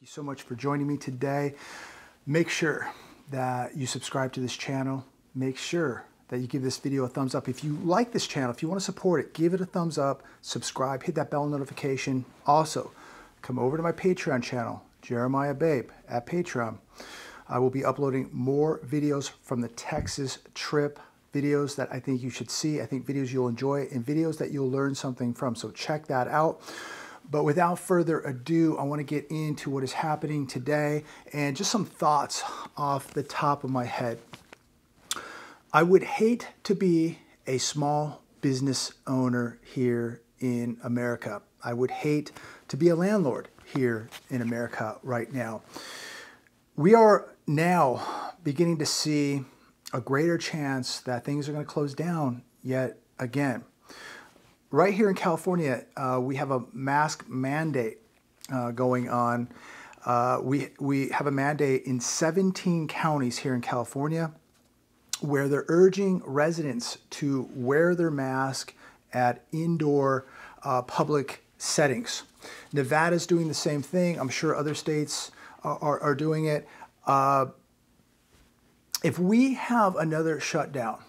so much for joining me today. Make sure that you subscribe to this channel. Make sure that you give this video a thumbs up. If you like this channel, if you want to support it, give it a thumbs up, subscribe, hit that bell notification. Also, come over to my Patreon channel, Jeremiah Babe at Patreon. I will be uploading more videos from the Texas trip, videos that I think you should see. I think videos you'll enjoy and videos that you'll learn something from. So check that out. But without further ado, I want to get into what is happening today and just some thoughts off the top of my head. I would hate to be a small business owner here in America. I would hate to be a landlord here in America right now. We are now beginning to see a greater chance that things are going to close down yet again. Right here in California, we have a mask mandate going on. We have a mandate in 17 counties here in California where they're urging residents to wear their mask at indoor public settings. Nevada's doing the same thing. I'm sure other states are doing it. If we have another shutdown,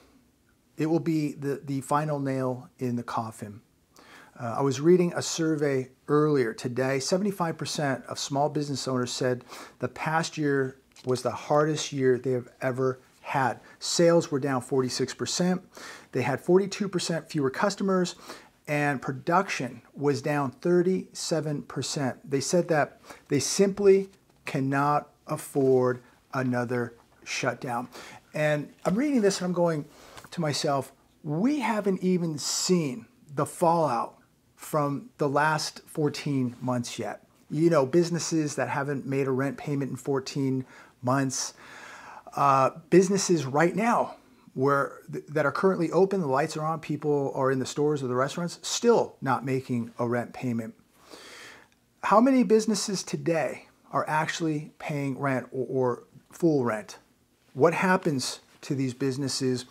it will be the final nail in the coffin. I was reading a survey earlier today. 75% of small business owners said the past year was the hardest year they have ever had. Sales were down 46%. They had 42% fewer customers, and production was down 37%. They said that they simply cannot afford another shutdown. And I'm reading this and I'm going to myself, we haven't even seen the fallout from the last 14 months yet. You know, businesses that haven't made a rent payment in 14 months, businesses right now that are currently open, the lights are on, people are in the stores or the restaurants, still not making a rent payment. How many businesses today are actually paying rent or full rent? What happens to these businesses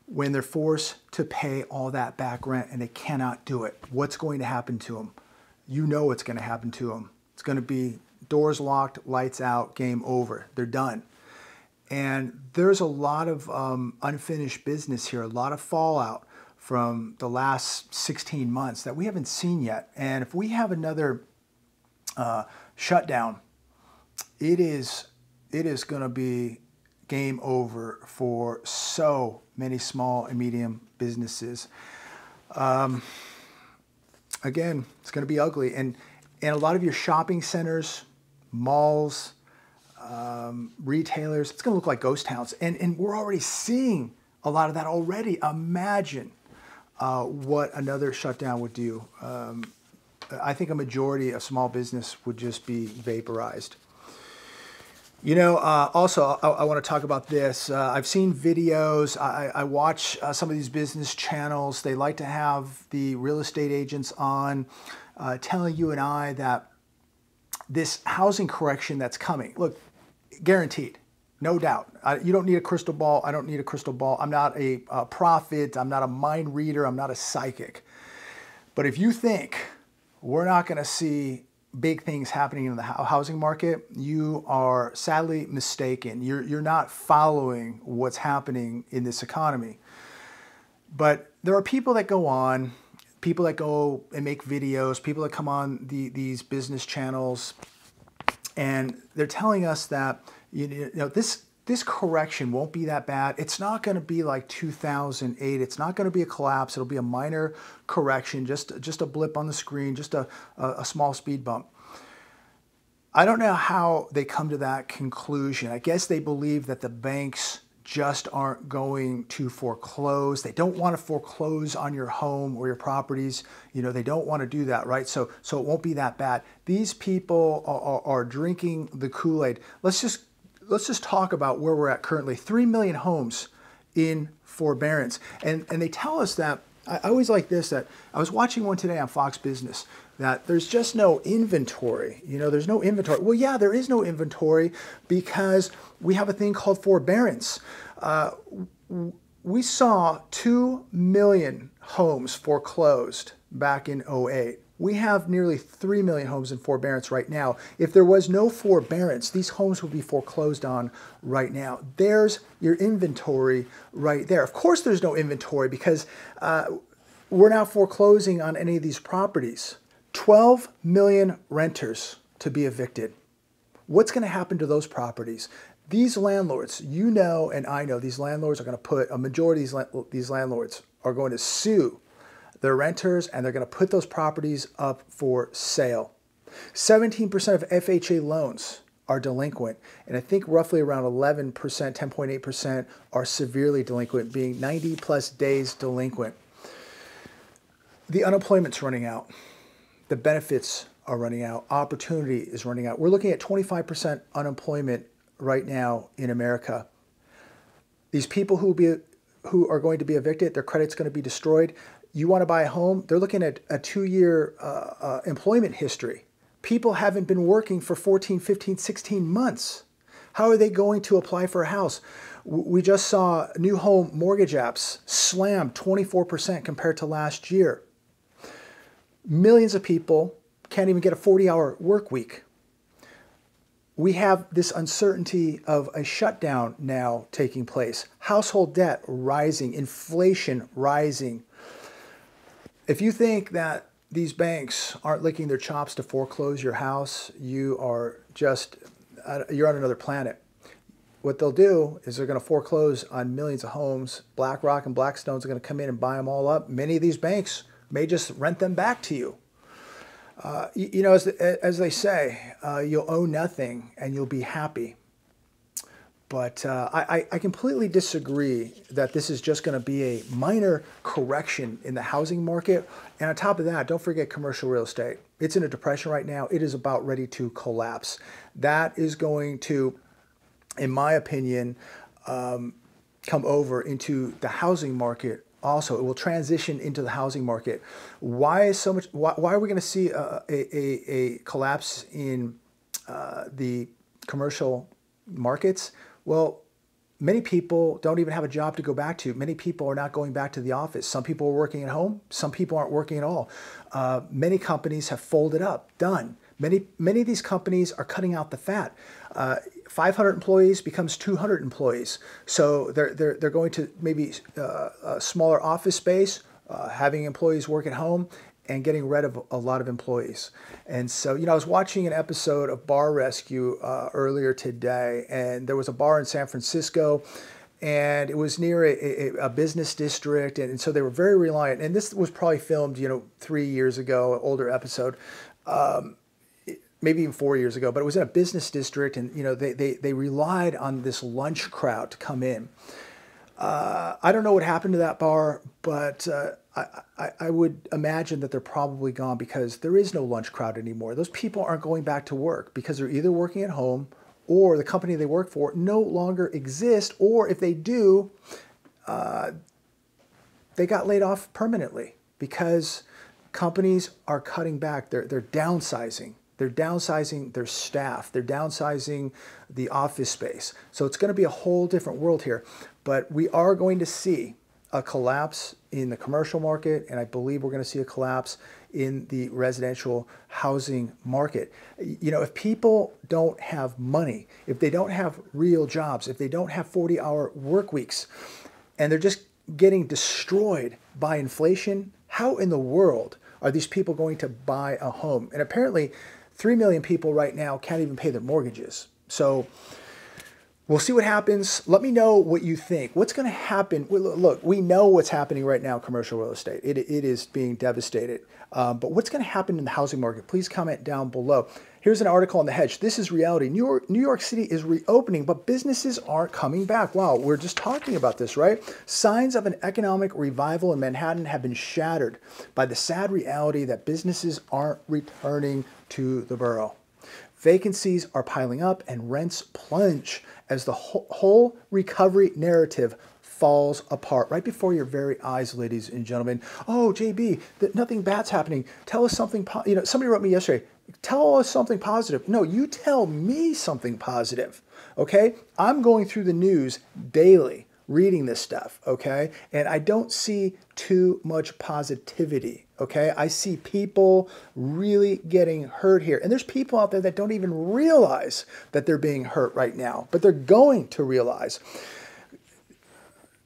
when they're forced to pay all that back rent and they cannot do it? What's going to happen to them? You know what's going to happen to them. It's going to be doors locked, lights out, game over. They're done. And there's a lot of unfinished business here, a lot of fallout from the last 16 months that we haven't seen yet. And if we have another shutdown, it is going to be game over for so many small and medium businesses. Again, it's going to be ugly. And a lot of your shopping centers, malls, retailers, it's going to look like ghost towns. And we're already seeing a lot of that already. Imagine what another shutdown would do. I think a majority of small business would just be vaporized. You know, also, I want to talk about this. I've seen videos. I watch some of these business channels. They like to have the real estate agents on telling you and I that this housing correction that's coming, look, guaranteed, no doubt. You don't need a crystal ball. I don't need a crystal ball. I'm not a prophet. I'm not a mind reader. I'm not a psychic. But if you think we're not going to see big things happening in the housing market, you are sadly mistaken. You're not following what's happening in this economy. But there are people that go on, people that go and make videos, people that come on these business channels, and they're telling us that you know this correction won't be that bad. It's not going to be like 2008. It's not going to be a collapse. It'll be a minor correction, just a blip on the screen, just a small speed bump. I don't know how they come to that conclusion. I guess they believe that the banks just aren't going to foreclose. They don't want to foreclose on your home or your properties. You know, they don't want to do that, right? So it won't be that bad. These people are drinking the Kool-Aid. Let's just talk about where we're at currently. 3 million homes in forbearance. And they tell us that, I always like this, that I was watching one today on Fox Business, that there's just no inventory. You know, there's no inventory. Well, yeah, there is no inventory because we have a thing called forbearance. We saw 2 million homes foreclosed back in 2008. We have nearly 3 million homes in forbearance right now. If there was no forbearance, these homes would be foreclosed on right now. There's your inventory right there. Of course there's no inventory because we're not foreclosing on any of these properties. 12 million renters to be evicted. What's going to happen to those properties? These landlords, you know and I know, these landlords are going to put, a majority of these landlords are going to sue their renters, and they're going to put those properties up for sale. 17% of FHA loans are delinquent, and I think roughly around 11%, 10.8% are severely delinquent, being 90 plus days delinquent. The unemployment's running out. The benefits are running out. Opportunity is running out. We're looking at 25% unemployment right now in America. These people who are going to be evicted, their credit's going to be destroyed. You want to buy a home? They're looking at a 2-year employment history. People haven't been working for 14, 15, 16 months. How are they going to apply for a house? We just saw new home mortgage apps slam 24% compared to last year. Millions of people can't even get a 40-hour work week. We have this uncertainty of a shutdown now taking place. Household debt rising, inflation rising. If you think that these banks aren't licking their chops to foreclose your house, you're on another planet. What they'll do is they're going to foreclose on millions of homes. BlackRock and Blackstone's are going to come in and buy them all up. Many of these banks may just rent them back to you. You know, as they say, you'll owe nothing and you'll be happy. But I completely disagree that this is just going to be a minor correction in the housing market. And on top of that, don't forget commercial real estate. It's in a depression right now. It is about ready to collapse. That is going to, in my opinion, come over into the housing market. Also, it will transition into the housing market. Why is so much? Why are we going to see a collapse in the commercial markets? Well, many people don't even have a job to go back to. Many people are not going back to the office. Some people are working at home. Some people aren't working at all. Many companies have folded up, done. Many of these companies are cutting out the fat. 500 employees becomes 200 employees. So they're going to maybe a smaller office space, having employees work at home, and getting rid of a lot of employees. And so, you know, I was watching an episode of Bar Rescue earlier today, and there was a bar in San Francisco, and it was near a business district, and so they were very reliant. And this was probably filmed, you know, 3 years ago, an older episode, maybe even 4 years ago, but it was in a business district, and, you know, they relied on this lunch crowd to come in. I don't know what happened to that bar, but I would imagine that they're probably gone because there is no lunch crowd anymore. Those people aren't going back to work because they're either working at home or the company they work for no longer exists, or if they do, they got laid off permanently because companies are cutting back. They're downsizing. They're downsizing their staff. They're downsizing the office space. So it's going to be a whole different world here. But we are going to see a collapse in the commercial market, and I believe we're going to see a collapse in the residential housing market. You know, if people don't have money, if they don't have real jobs, if they don't have 40-hour work weeks, and they're just getting destroyed by inflation, how in the world are these people going to buy a home? And apparently 3 million people right now can't even pay their mortgages. So we'll see what happens. Let me know what you think. What's going to happen? Look, we know what's happening right now in commercial real estate. It is being devastated. But what's going to happen in the housing market? Please comment down below. Here's an article on The Hedge. This is reality. New York City is reopening, but businesses aren't coming back. Wow, we're just talking about this, right? Signs of an economic revival in Manhattan have been shattered by the sad reality that businesses aren't returning to the borough. Vacancies are piling up and rents plunge as the whole recovery narrative falls apart right before your very eyes, ladies and gentlemen. Oh, JB, nothing bad's happening. Tell us something. You know, somebody wrote me yesterday. Tell us something positive. No, you tell me something positive. Okay, I'm going through the news daily, reading this stuff, okay? And I don't see too much positivity, okay? I see people really getting hurt here. And there's people out there that don't even realize that they're being hurt right now, but they're going to realize.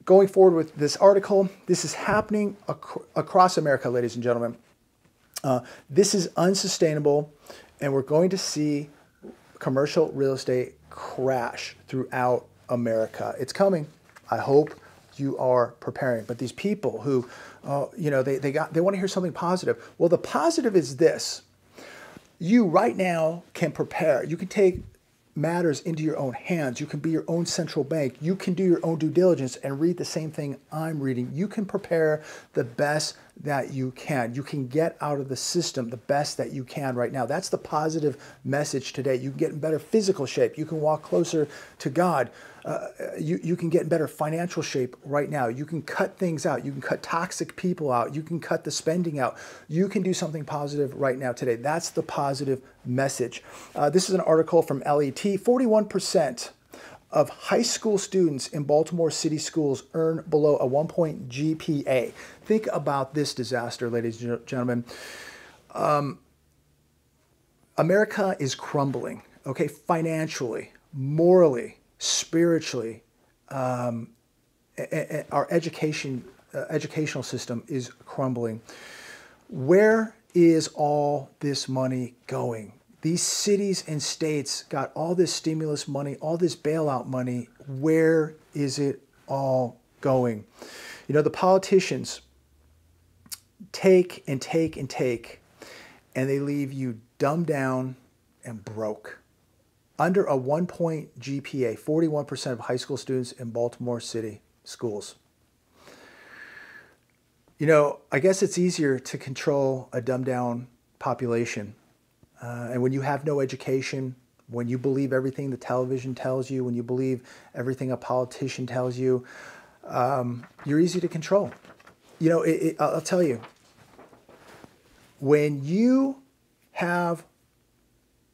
Going forward with this article, this is happening across America, ladies and gentlemen. This is unsustainable, and we're going to see commercial real estate crash throughout America. It's coming. I hope you are preparing. But these people who, you know, they want to hear something positive. Well, the positive is this. You right now can prepare. You can take matters into your own hands. You can be your own central bank. You can do your own due diligence and read the same thing I'm reading. You can prepare the best that you can. You can get out of the system the best that you can right now. That's the positive message today. You can get in better physical shape. You can walk closer to God. You can get in better financial shape right now. You can cut things out. You can cut toxic people out. You can cut the spending out. You can do something positive right now today. That's the positive message. This is an article from LET. 41% of high school students in Baltimore City schools earn below a 1-point GPA. Think about this disaster, ladies and gentlemen. America is crumbling, okay, financially, morally, spiritually. Our educational system is crumbling. Where is all this money going? These cities and states got all this stimulus money, all this bailout money. Where is it all going? You know, the politicians take and take and take, and they leave you dumbed down and broke. Under a 1-point GPA, 41% of high school students in Baltimore City schools. You know, I guess it's easier to control a dumbed down population. And when you have no education, when you believe everything the television tells you, when you believe everything a politician tells you, you're easy to control. You know, I'll tell you, when you have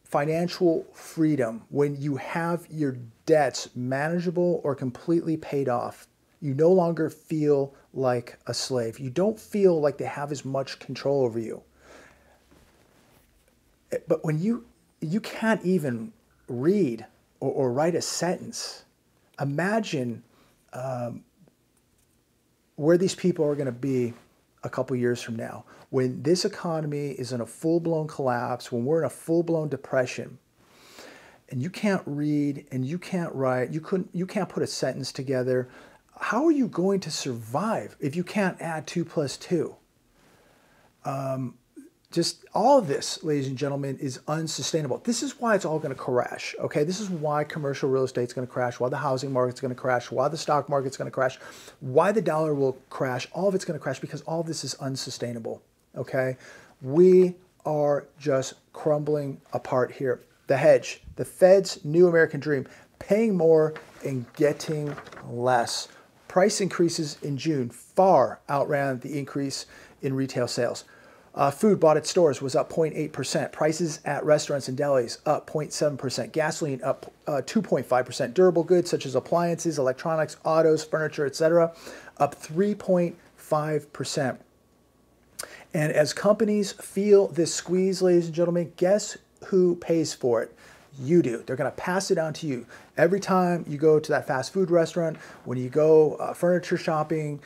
financial freedom, when you have your debts manageable or completely paid off, you no longer feel like a slave. You don't feel like they have as much control over you. But when you can't even read or write a sentence, imagine where these people are going to be a couple years from now. When this economy is in a full-blown collapse, when we're in a full-blown depression, and you can't read and you can't write, you can't put a sentence together, how are you going to survive if you can't add 2 + 2? Just all of this, ladies and gentlemen, is unsustainable. This is why it's all going to crash, okay? This is why commercial real estate is going to crash, why the housing market's going to crash, why the stock market's going to crash, why the dollar will crash. All of it's going to crash because all of this is unsustainable, okay? We are just crumbling apart here. The hedge, the Fed's new American dream, paying more and getting less. Price increases in June far outran the increase in retail sales. Food bought at stores was up 0.8%. Prices at restaurants and delis up 0.7%. Gasoline up 2.5%. Durable goods such as appliances, electronics, autos, furniture, etc. up 3.5%. And as companies feel this squeeze, ladies and gentlemen, guess who pays for it? You do. They're going to pass it on to you. Every time you go to that fast food restaurant, when you go furniture shopping,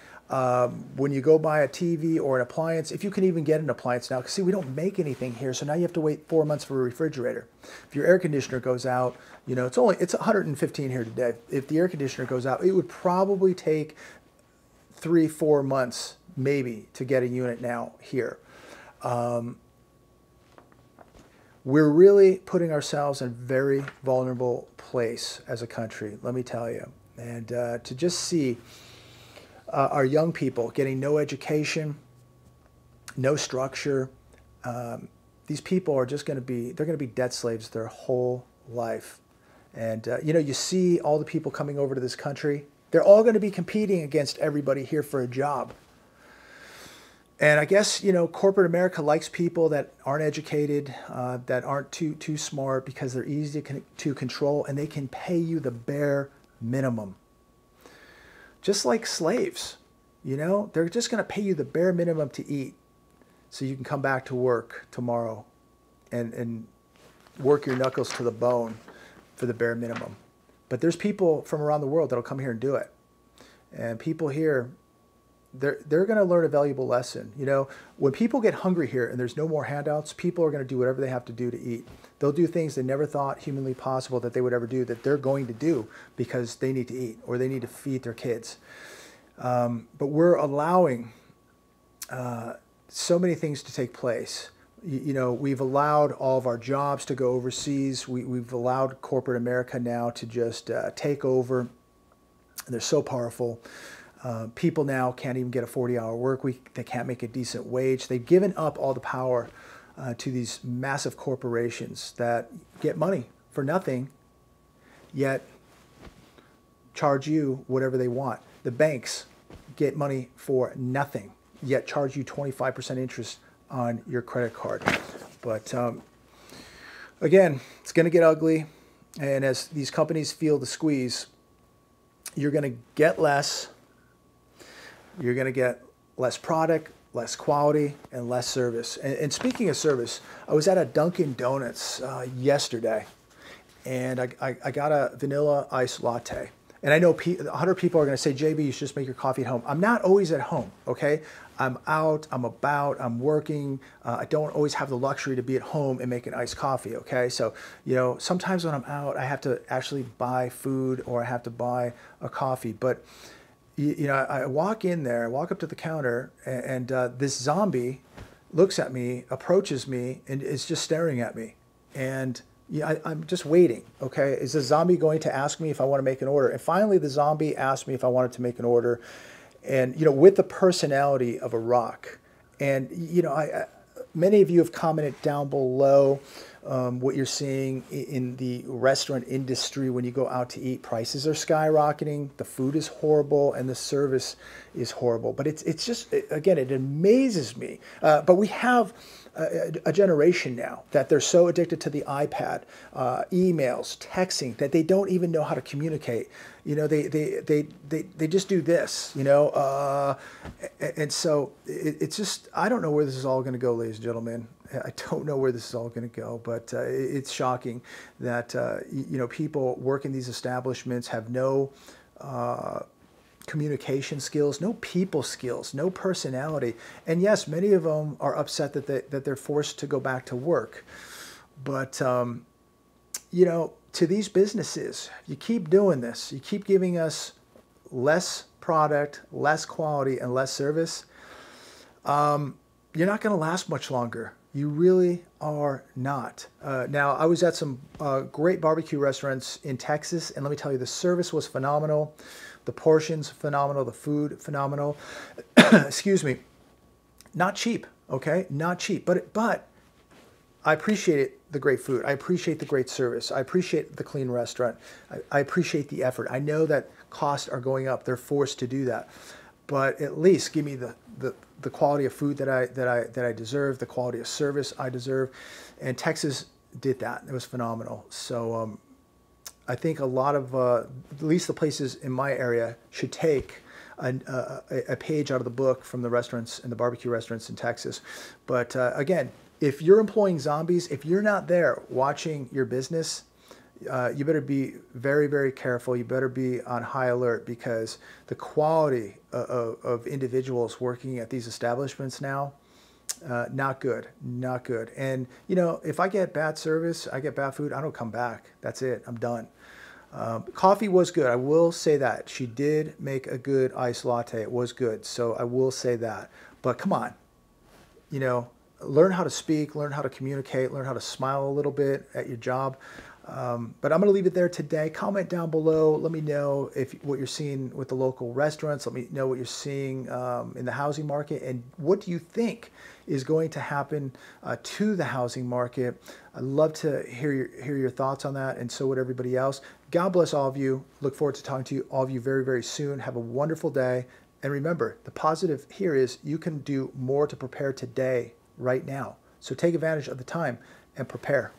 when you go buy a TV or an appliance, if you can even get an appliance now, because see, we don't make anything here, so now you have to wait 4 months for a refrigerator. If your air conditioner goes out, you know, it's 115 here today. If the air conditioner goes out, it would probably take 3-4 months maybe to get a unit now here. We're really putting ourselves in a very vulnerable place as a country, let me tell you. And to just see our young people getting no education, no structure, these people are just going to be, they're going to be debt slaves their whole life. And, you know, you see all the people coming over to this country, they're all going to be competing against everybody here for a job. And I guess, you know, corporate America likes people that aren't educated, that aren't too smart, because they're easy to control and they can pay you the bare minimum. just like slaves. You know, they're just going to pay you the bare minimum to eat so you can come back to work tomorrow and work your knuckles to the bone for the bare minimum. But there's people from around the world that'll come here and do it. And people here, they're going to learn a valuable lesson. You know, when people get hungry here and there's no more handouts, people are going to do whatever they have to do to eat. They'll do things they never thought humanly possible that they would ever do, that they're going to do because they need to eat or they need to feed their kids. But we're allowing so many things to take place. You know, we've allowed all of our jobs to go overseas. We've allowed corporate America now to just take over. They're so powerful. People now can't even get a 40-hour work week. They can't make a decent wage. They've given up all the power to these massive corporations that get money for nothing, yet charge you whatever they want. The banks get money for nothing, yet charge you 25% interest on your credit card. But again, it's going to get ugly. And as these companies feel the squeeze, you're going to get less. You're going to get less product, less quality, and less service. And speaking of service, I was at a Dunkin' Donuts yesterday, and I got a vanilla iced latte. And I know 100 people are going to say, JB, you should just make your coffee at home. I'm not always at home, okay? I'm out, I'm about, I'm working. I don't always have the luxury to be at home and make an iced coffee, okay? So, you know, sometimes when I'm out, I have to actually buy food or I have to buy a coffee. But, you know, I walk in there, I walk up to the counter, and this zombie looks at me, approaches me, and is just staring at me. And yeah, I'm just waiting, okay? Is the zombie going to ask me if I want to make an order? And finally, the zombie asked me if I wanted to make an order. And, you know, with the personality of a rock. And, you know, many of you have commented down below what you're seeing in the restaurant industry when you go out to eat. Prices are skyrocketing, the food is horrible, and the service is horrible. But it's just, again, it amazes me. But we have a generation now that they're so addicted to the iPad, emails, texting, that they don't even know how to communicate. You know, they just do this, you know, and so it's just, I don't know where this is all going to go, ladies and gentlemen. I don't know where this is all going to go, but it's shocking that, you know, people work in these establishments have no communication skills, no people skills, no personality. And yes, many of them are upset that they're forced to go back to work. But, you know, to these businesses, you keep doing this, you keep giving us less product, less quality, and less service, you're not going to last much longer. You really are not. Now, I was at some great barbecue restaurants in Texas, and let me tell you, the service was phenomenal. The portions, phenomenal. The food, phenomenal. Excuse me. Not cheap, okay? Not cheap, but I appreciate the great food. I appreciate the great service. I appreciate the clean restaurant. I appreciate the effort. I know that costs are going up. They're forced to do that. But at least give me the quality of food that I deserve, the quality of service I deserve. And Texas did that. It was phenomenal. So I think a lot of, at least the places in my area, should take a page out of the book from the restaurants and the barbecue restaurants in Texas. But again, if you're employing zombies, if you're not there watching your business, you better be very, very careful. You better be on high alert, because the quality of individuals working at these establishments now, not good, not good. And, you know, if I get bad service, I get bad food, I don't come back. That's it. I'm done. Coffee was good. I will say that. She did make a good iced latte. It was good. So I will say that. But come on, you know, learn how to speak, learn how to communicate, learn how to smile a little bit at your job. But I'm going to leave it there today. Comment down below. Let me know what you're seeing with the local restaurants. Let me know what you're seeing in the housing market, and what do you think is going to happen to the housing market. I'd love to hear your thoughts on that, and so would everybody else. God bless all of you. Look forward to talking to all of you very, very soon. Have a wonderful day. And remember, the positive here is you can do more to prepare today, right now. So take advantage of the time and prepare.